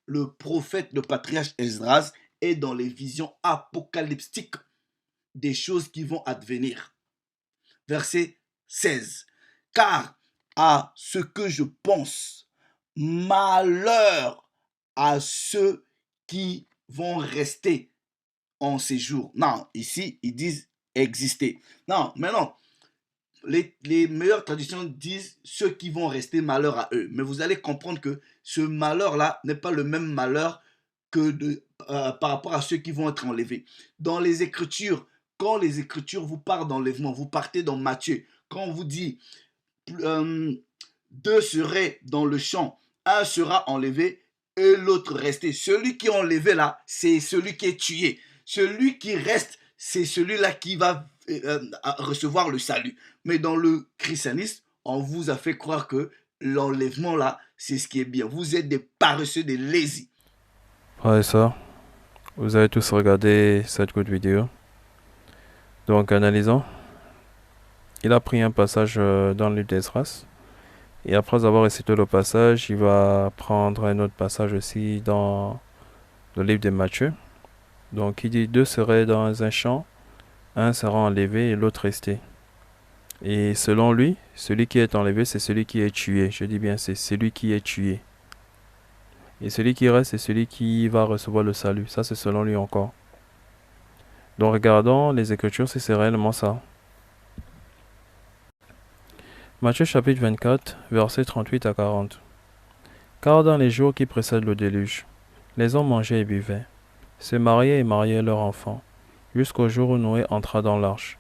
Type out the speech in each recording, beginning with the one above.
le prophète, le patriarche Esdras est dans les visions apocalyptiques des choses qui vont advenir. Verset 16. Car à ce que je pense, malheur à ceux qui vont rester en séjour. Non, ici, ils disent exister. Non, mais non. Les meilleures traditions disent ceux qui vont rester, malheur à eux. Mais vous allez comprendre que ce malheur-là n'est pas le même malheur que par rapport à ceux qui vont être enlevés. Dans les Écritures, quand les Écritures vous parlent d'enlèvement, vous partez dans Matthieu. Quand on vous dit deux seraient dans le champ, un sera enlevé et l'autre resté. Celui qui est enlevé là, c'est celui qui est tué. Celui qui reste, c'est celui-là qui va recevoir le salut. Mais dans le christianisme, on vous a fait croire que l'enlèvement là, c'est ce qui est bien. Vous êtes des paresseux, des lazy. Ouais, ça. Vous avez tous regardé cette courte vidéo. Donc, analysons. Il a pris un passage dans le livre d'Esdras. Et après avoir récité le passage, il va prendre un autre passage aussi dans le livre de Matthieu. Donc, il dit deux seraient dans un champ, un sera enlevé et l'autre resté. Et selon lui, celui qui est enlevé, c'est celui qui est tué. Je dis bien, c'est celui qui est tué. Et celui qui reste, c'est celui qui va recevoir le salut. Ça, c'est selon lui encore. Donc, regardons les Écritures si c'est réellement ça. Matthieu chapitre 24, versets 38 à 40. Car dans les jours qui précèdent le déluge, les hommes mangeaient et buvaient, se mariaient et mariaient leurs enfants, jusqu'au jour où Noé entra dans l'arche.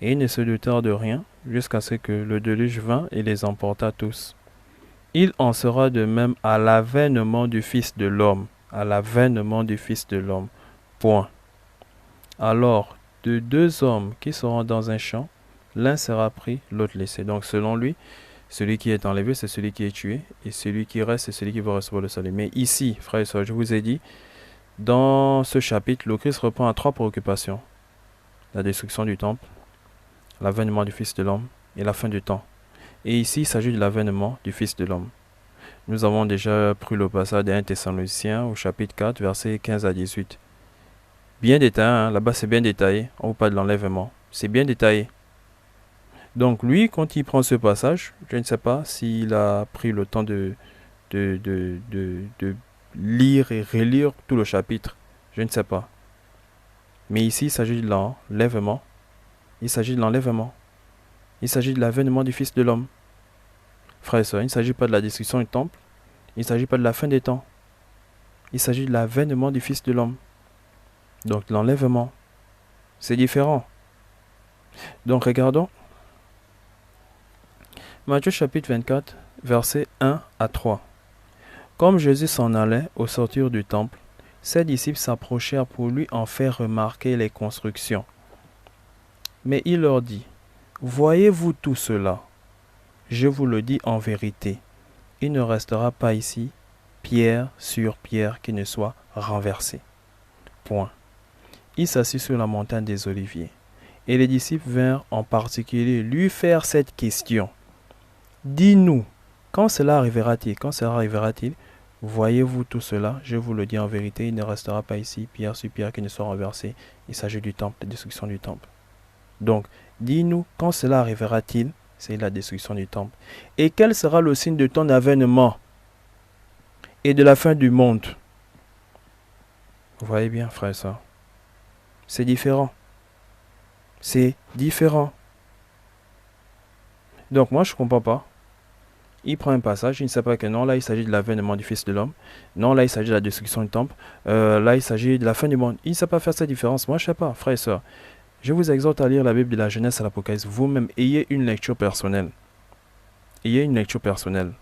Et ils ne se doutèrent de rien, jusqu'à ce que le déluge vint et les emporta tous. Il en sera de même à l'avènement du Fils de l'homme. À l'avènement du Fils de l'homme. Point. Alors, de deux hommes qui seront dans un champ, l'un sera pris, l'autre laissé. Donc, selon lui, celui qui est enlevé, c'est celui qui est tué. Et celui qui reste, c'est celui qui va recevoir le salut. Mais ici, frères et sœurs, je vous ai dit, dans ce chapitre, le Christ reprend à trois préoccupations. La destruction du temple, l'avènement du Fils de l'homme et la fin du temps. Et ici, il s'agit de l'avènement du Fils de l'homme. Nous avons déjà pris le passage des 1 Thessaloniciens au chapitre 4, versets 15 à 18. Bien détaillé, hein? Là-bas c'est bien détaillé. On vous parle de l'enlèvement. C'est bien détaillé. Donc lui, quand il prend ce passage, je ne sais pas s'il a pris le temps de lire et relire tout le chapitre. Je ne sais pas. Mais ici, il s'agit de l'enlèvement. Il s'agit de l'enlèvement. Il s'agit de l'avènement du Fils de l'homme. Frères et sœurs, il ne s'agit pas de la destruction du temple. Il ne s'agit pas de la fin des temps. Il s'agit de l'avènement du Fils de l'homme. Donc l'enlèvement, c'est différent. Donc regardons. Matthieu chapitre 24, versets 1 à 3. Comme Jésus s'en allait au sortir du temple, ses disciples s'approchèrent pour lui en faire remarquer les constructions. Mais il leur dit, « Voyez-vous tout cela? Je vous le dis en vérité, il ne restera pas ici pierre sur pierre qui ne soit renversée. » Point. Il s'assit sur la montagne des Oliviers. Et les disciples vinrent en particulier lui faire cette question. Dis-nous, quand cela arrivera-t-il? Quand cela arrivera-t-il? Voyez-vous tout cela? Je vous le dis en vérité, il ne restera pas ici pierre sur pierre qui ne soit renversée. Il s'agit du temple, la destruction du temple. Donc, dis-nous, quand cela arrivera-t-il? C'est la destruction du temple. Et quel sera le signe de ton avènement et de la fin du monde? Vous voyez bien, frère et sœurs. C'est différent. C'est différent. Donc moi, je ne comprends pas. Il prend un passage, il ne sait pas que non, là, il s'agit de l'avènement du Fils de l'homme. Non, là, il s'agit de la destruction du temple. Là, il s'agit de la fin du monde. Il ne sait pas faire cette différence. Moi, je ne sais pas, frère et sœurs. Je vous exhorte à lire la Bible de la Genèse à l'Apocalypse. Vous-même, ayez une lecture personnelle. Ayez une lecture personnelle.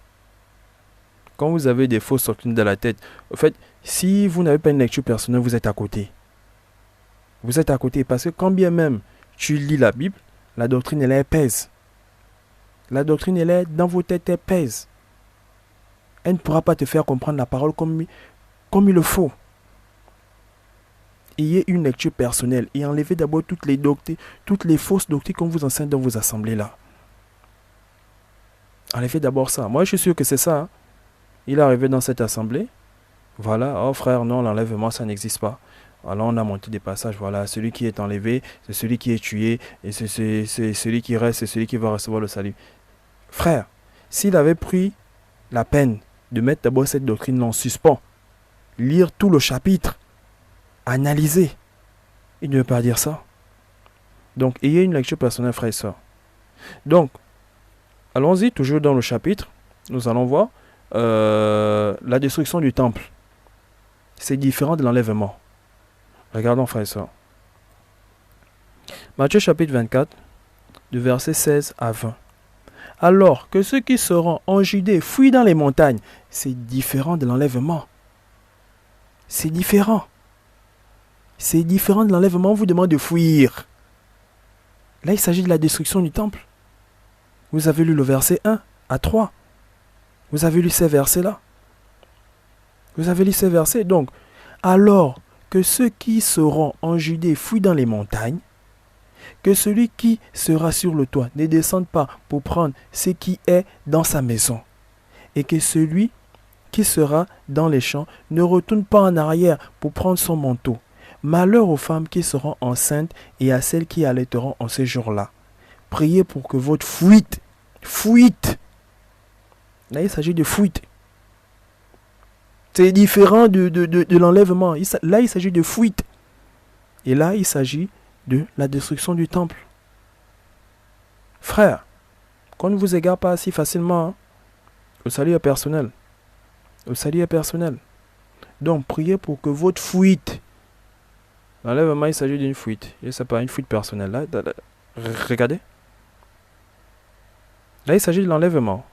Quand vous avez des fausses doctrines dans la tête, en fait, si vous n'avez pas une lecture personnelle, vous êtes à côté. Vous êtes à côté parce que quand bien même tu lis la Bible, la doctrine, elle est épaisse. La doctrine, elle est dans vos têtes, elle pèse. Elle ne pourra pas te faire comprendre la parole comme il le faut. Ayez une lecture personnelle et enlevez d'abord toutes les doctrines, toutes les fausses doctrines qu'on vous enseigne dans vos assemblées là. Enlevez d'abord ça. Moi, je suis sûr que c'est ça. Hein. Il est arrivé dans cette assemblée. Voilà, oh frère, non, l'enlèvement, ça n'existe pas. Alors on a monté des passages, voilà, celui qui est enlevé, c'est celui qui est tué, et c'est celui qui reste, c'est celui qui va recevoir le salut. Frère, s'il avait pris la peine de mettre d'abord cette doctrine en suspens, lire tout le chapitre, analyser, il ne veut pas dire ça. Donc, ayez une lecture personnelle, frère et soeur. Donc, allons-y, toujours dans le chapitre, nous allons voir la destruction du temple. C'est différent de l'enlèvement. Regardons, frère et soeur. Matthieu chapitre 24, de versets 16 à 20. Alors que ceux qui seront en Judée fuient dans les montagnes, c'est différent de l'enlèvement. C'est différent. C'est différent de l'enlèvement, on vous demande de fuir. Là, il s'agit de la destruction du temple. Vous avez lu le verset 1 à 3. Vous avez lu ces versets-là. Vous avez lu ces versets. Donc, alors que ceux qui seront en Judée fuient dans les montagnes, que celui qui sera sur le toit ne descende pas pour prendre ce qui est dans sa maison, et que celui qui sera dans les champs ne retourne pas en arrière pour prendre son manteau. Malheur aux femmes qui seront enceintes et à celles qui allaiteront en ces jours-là. Priez pour que votre fuite, là il s'agit de fuite. C'est différent de l'enlèvement. Là il s'agit de fuite. Et là il s'agit de la destruction du temple. Frère, qu'on ne vous égare pas si facilement. Hein. Le salut est personnel. Le salut est personnel. Donc priez pour que votre fuite, l'enlèvement il s'agit d'une fuite. Et c'est pas une fuite personnelle. Là, regardez. Là il s'agit de l'enlèvement.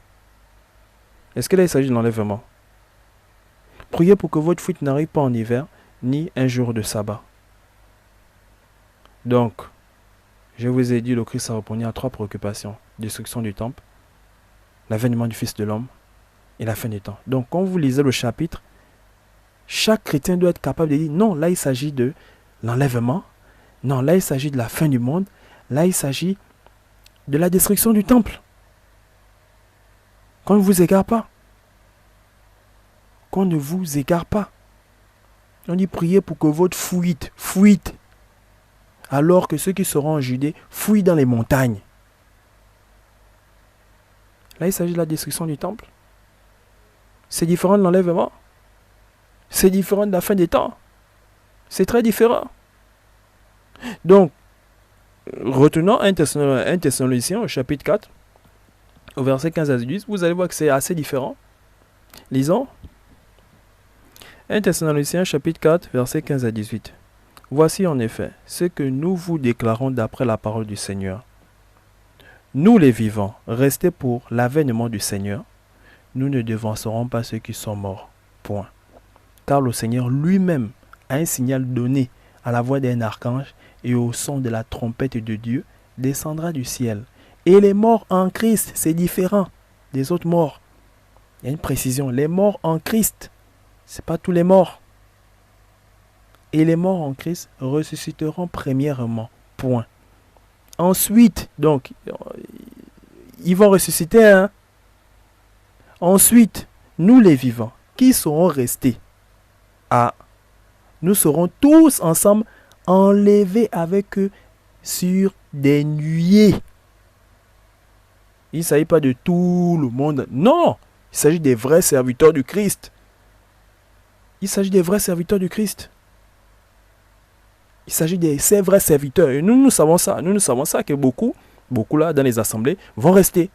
Est-ce que là il s'agit de l'enlèvement? Priez pour que votre fuite n'arrive pas en hiver, ni un jour de sabbat. Donc, je vous ai dit, le Christ a répondu à 3 préoccupations. Destruction du temple, l'avènement du Fils de l'homme et la fin du temps. Donc, quand vous lisez le chapitre, chaque chrétien doit être capable de dire, non, là il s'agit de l'enlèvement, non, là il s'agit de la fin du monde, là il s'agit de la destruction du temple. Qu'on ne vous égare pas. Qu'on ne vous égare pas. On dit priez pour que votre fuite, alors que ceux qui seront en Judée fuient dans les montagnes. Là, il s'agit de la destruction du temple. C'est différent de l'enlèvement. C'est différent de la fin des temps. C'est très différent. Donc, retenons 1 Thessaloniciens au chapitre 4, au verset 15 à 18, vous allez voir que c'est assez différent. Lisons. 1 Thessaloniciens chapitre 4, verset 15 à 18. Voici en effet ce que nous vous déclarons d'après la parole du Seigneur. Nous les vivants, restés pour l'avènement du Seigneur, nous ne devancerons pas ceux qui sont morts. Point. Car le Seigneur lui-même a un signal donné à la voix d'un archange et au son de la trompette de Dieu descendra du ciel. Et les morts en Christ, c'est différent des autres morts. Il y a une précision, les morts en Christ, ce n'est pas tous les morts. Et les morts en Christ ressusciteront premièrement. Point. Ensuite, donc, ils vont ressusciter. Hein? Ensuite, nous les vivants, qui seront restés, nous serons tous ensemble enlevés avec eux sur des nuées. Il ne s'agit pas de tout le monde. Non, il s'agit des vrais serviteurs du Christ. Il s'agit des vrais serviteurs du Christ. Il s'agit de ces vrais serviteurs. Et nous savons ça. Nous savons ça que beaucoup là dans les assemblées vont rester.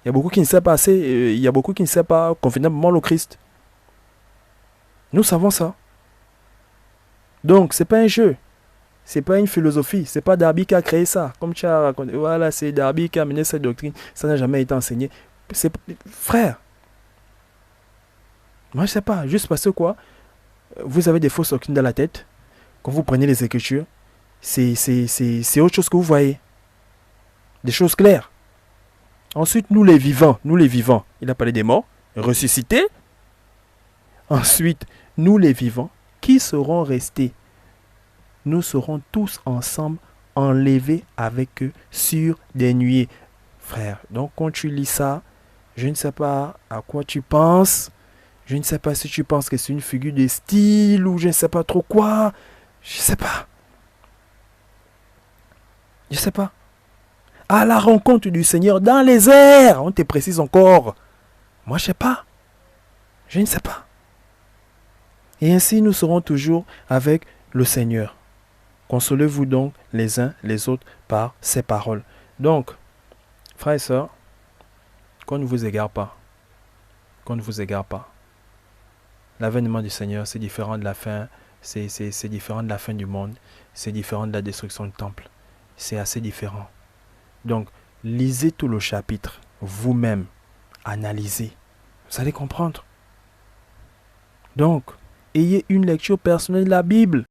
Il y a beaucoup qui ne savent pas assez. Il y a beaucoup qui ne savent pas convenablement le Christ. Nous savons ça. Donc, ce n'est pas un jeu. Ce n'est pas une philosophie. Ce n'est pas Darby qui a créé ça. Comme tu as raconté. Voilà, c'est Darby qui a amené cette doctrine. Ça n'a jamais été enseigné. Frère. Moi, je ne sais pas. Juste parce que quoi? Vous avez des fausses doctrines dans la tête. Quand vous prenez les Écritures, c'est autre chose que vous voyez. Des choses claires. Ensuite, nous les vivants. Il a parlé des morts, ressuscités. Ensuite, nous les vivants, qui seront restés, nous serons tous ensemble enlevés avec eux sur des nuées. Frère, donc quand tu lis ça, je ne sais pas à quoi tu penses. Je ne sais pas si tu penses que c'est une figure de style ou je ne sais pas trop quoi. Je ne sais pas. Je ne sais pas. À la rencontre du Seigneur dans les airs. On te précise encore. Moi, je ne sais pas. Je ne sais pas. Et ainsi, nous serons toujours avec le Seigneur. Consolez-vous donc les uns les autres par ces paroles. Donc, frères et sœurs, qu'on ne vous égare pas. Qu'on ne vous égare pas. L'avènement du Seigneur, c'est différent de la fin. C'est différent de la fin du monde. C'est différent de la destruction du temple. C'est assez différent. Donc, lisez tout le chapitre. Vous-même, analysez. Vous allez comprendre. Donc, ayez une lecture personnelle de la Bible.